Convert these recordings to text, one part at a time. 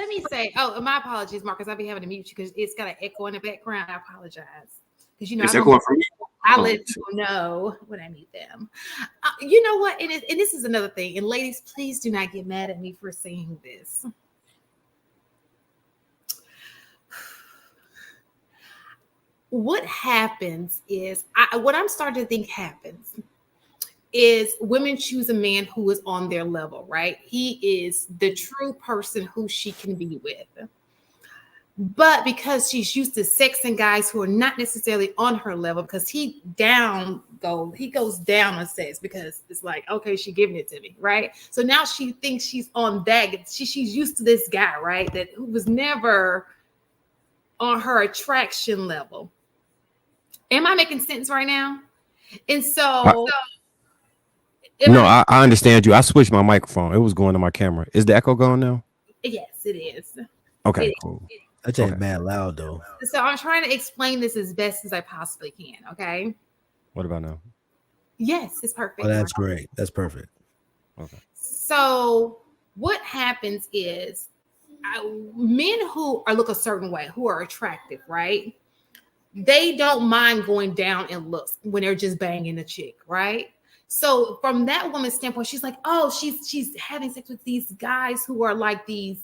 let me say, oh, my apologies, Marcus. I'll be having to mute you because it's got an echo in the background. I apologize. Because it's echoing from me. I let people know when I meet them. You know what? And this is another thing. And ladies, please do not get mad at me for saying this. What happens is, what I'm starting to think happens is women choose a man who is on their level, right? He is the true person who she can be with. But because she's used to sexing guys who are not necessarily on her level, because he goes down on sex because it's like, okay, she's giving it to me, right? So now she thinks she's on that. She's used to this guy, right? That who was never on her attraction level. Am I making sense right now? And so no, I understand you. I switched my microphone. It was going to my camera. Is the echo going now? Yes, it is. Okay, cool. That ain't bad loud though. So I'm trying to explain this as best as I possibly can. Okay. What about now? Yes, it's perfect. Oh, that's great. That's perfect. Okay. So what happens is men who look a certain way, who are attractive, right? They don't mind going down in looks when they're just banging a chick, right? So from that woman's standpoint, she's like, oh, she's having sex with these guys who are like these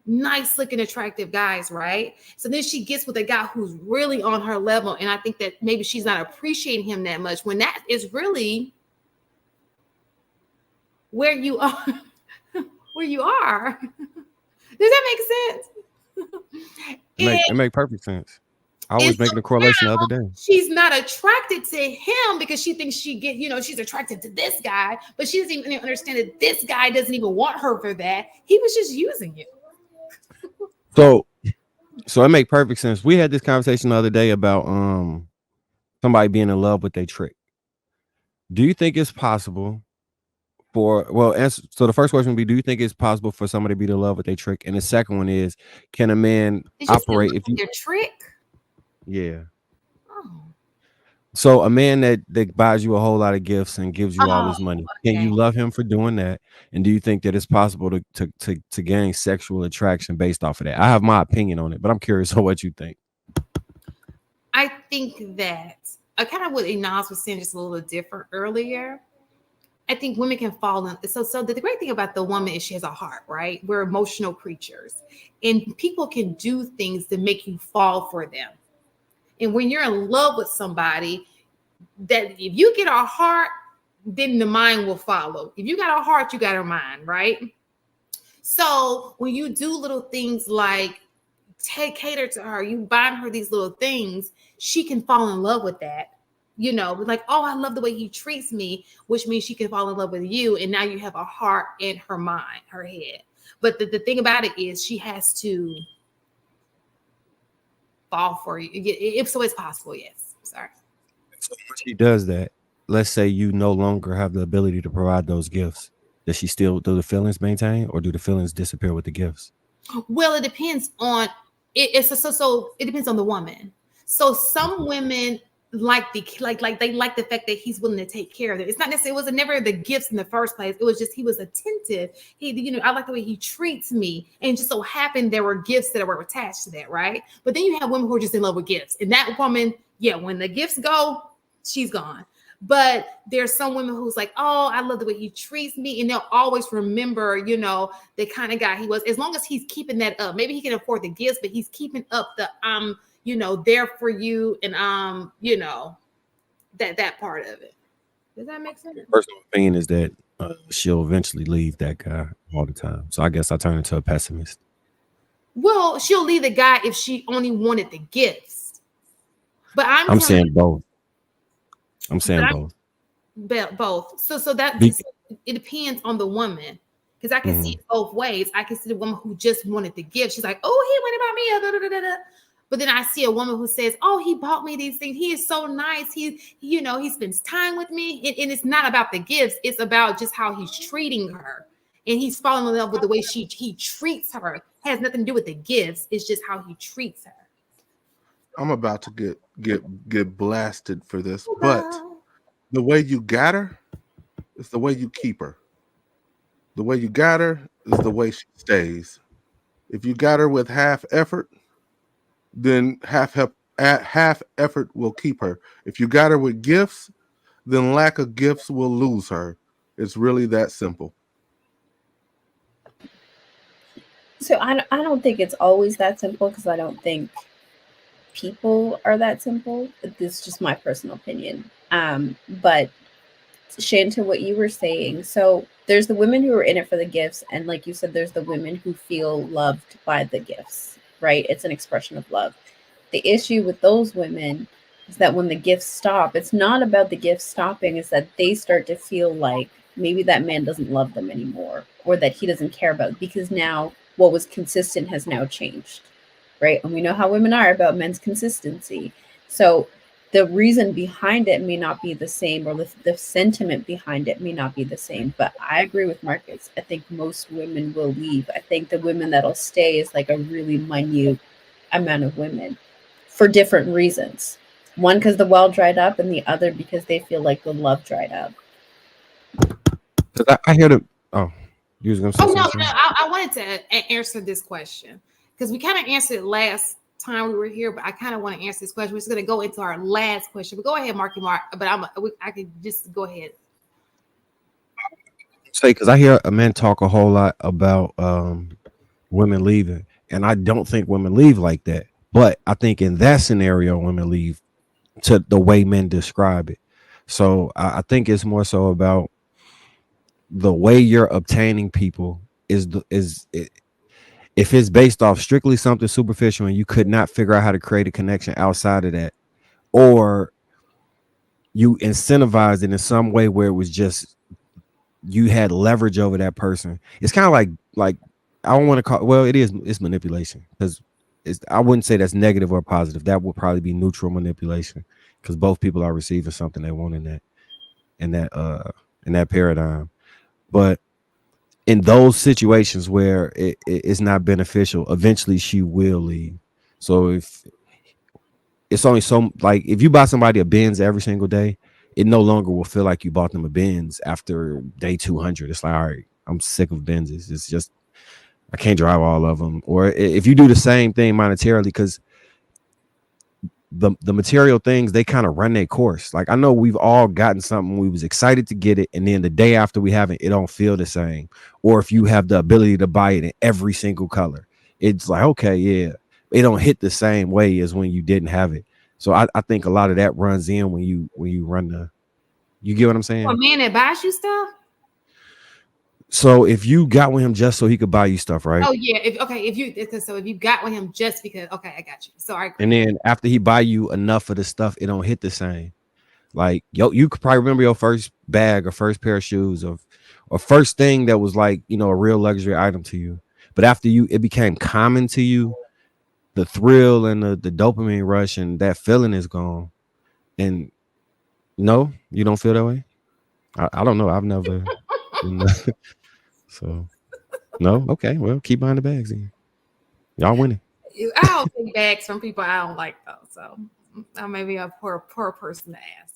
nice looking, attractive guys, right? So then she gets with a guy who's really on her level. And I think that maybe she's not appreciating him that much when that is really where you are. Where you are. Does that make sense? It make perfect sense. I was making a correlation the other day. She's not attracted to him because she thinks she's attracted to this guy, but she doesn't even understand that this guy doesn't even want her for that. He was just using you. So it make perfect sense. We had this conversation the other day about somebody being in love with their trick. Do you think it's possible so the first question would be, do you think it's possible for somebody to be in love with their trick? And the second one is, can a man operate if you your trick? Yeah. Oh. So a man that buys you a whole lot of gifts and gives you all this money, can you love him for doing that? And do you think that it's possible to gain sexual attraction based off of that? I have my opinion on it, but I'm curious on what you think. I think that I kind of what Inaz was saying just a little bit different earlier. I think women can fall in. So the great thing about the woman is she has a heart, right? We're emotional creatures, and people can do things to make you fall for them. And when you're in love with somebody, that if you get a heart, then the mind will follow. If you got a heart, you got a mind, right? So when you do little things like cater to her, you buy her these little things, she can fall in love with that. Like, oh, I love the way he treats me, which means she can fall in love with you. And now you have a heart in her mind, her head. But the thing about it is she has to fall for you. If so, it's possible. Yes. Sorry. So when she does that, let's say you no longer have the ability to provide those gifts. Do the feelings maintain, or do the feelings disappear with the gifts? Well, it depends on it. So it depends on the woman. So some women like they like the fact that he's willing to take care of them. It's not necessarily, it was never the gifts in the first place. It was just he was attentive. I like the way he treats me, and just so happened there were gifts that were attached to that, right? But then you have women who are just in love with gifts, and that woman, when the gifts go, she's gone. But there's some women who's like, oh, I love the way he treats me, and they'll always remember, the kind of guy he was, as long as he's keeping that up. Maybe he can afford the gifts, but he's keeping up the there for you, and that part of it. Does that make sense? Personal opinion is that she'll eventually leave that guy all the time. So I guess I turn into a pessimist. Well, she'll leave the guy if she only wanted the gifts. But I'm saying both. I'm saying both. Both. So that it depends on the woman. Because I can see it both ways. I can see the woman who just wanted the gift. She's like, oh, he went about me. But then I see a woman who says, oh, he bought me these things. He is so nice. He spends time with me. And it's not about the gifts. It's about just how he's treating her. And he's falling in love with the way he treats her. It has nothing to do with the gifts. It's just how he treats her. I'm about to get blasted for this. But the way you got her is the way you keep her. The way you got her is the way she stays. If you got her with half effort, then half effort will keep her. If you got her with gifts, then lack of gifts will lose her. It's really that simple. So I don't think it's always that simple, because I don't think people are that simple. This is just my personal opinion. But Shane, to what you were saying, so there's the women who are in it for the gifts, and like you said, there's the women who feel loved by the gifts, right? It's an expression of love. The issue with those women is that when the gifts stop, it's not about the gifts stopping, it's that they start to feel like maybe that man doesn't love them anymore, or that he doesn't care about it, because now what was consistent has now changed, right? And we know how women are about men's consistency. So the reason behind it may not be the same, or the sentiment behind it may not be the same. But I agree with Marcus. I think most women will leave. I think the women that'll stay is like a really minute amount of women for different reasons. One, because the well dried up, and the other because they feel like the love dried up. I hear the. Oh, you was gonna say Oh no, something? no, I wanted to answer this question because we kind of answered it last time we were here, but I kind of want to answer this question. We're just going to go into our last question. But go ahead, Marky Mark. But I can just go ahead. Say, because I hear a men talk a whole lot about women leaving, and I don't think women leave like that. But I think in that scenario, women leave to the way men describe it. So I think it's more so about the way you're obtaining people if it's based off strictly something superficial and you could not figure out how to create a connection outside of that, or you incentivized it in some way where it was just you had leverage over that person. It's kind of like I don't want to call, well, it's manipulation, because I wouldn't say that's negative or positive. That would probably be neutral manipulation, because both people are receiving something they want in that paradigm. But in those situations where it's not beneficial, eventually she will leave. So if it's only so, like, if you buy somebody a Benz every single day, it no longer will feel like you bought them a Benz after day 200. It's like, all right, I'm sick of Benzes. It's just, I can't drive all of them. Or if you do the same thing monetarily, because the material things, they kind of run their course. Like, I know we've all gotten something, we was excited to get it, and then the day after we have it, it don't feel the same. Or if you have the ability to buy it in every single color, it's like, okay, yeah, it don't hit the same way as when you didn't have it. So I think a lot of that runs in when you run you get what I'm saying? For a man that buys you stuff. So if you got with him just so he could buy you stuff, right? Oh yeah. If you got with him just because, okay, I got you. So I agree. And then after he buy you enough of the stuff, it don't hit the same. Like, you could probably remember your first bag or first pair of shoes or first thing that was like, a real luxury item to you. But after it became common to you, the thrill and the dopamine rush and that feeling is gone. And no, you don't feel that way? I don't know. I've never. So no. Okay. Well, keep buying the bags then. Y'all winning. I don't take bags from people I don't like though. So I may be a poor person to ask.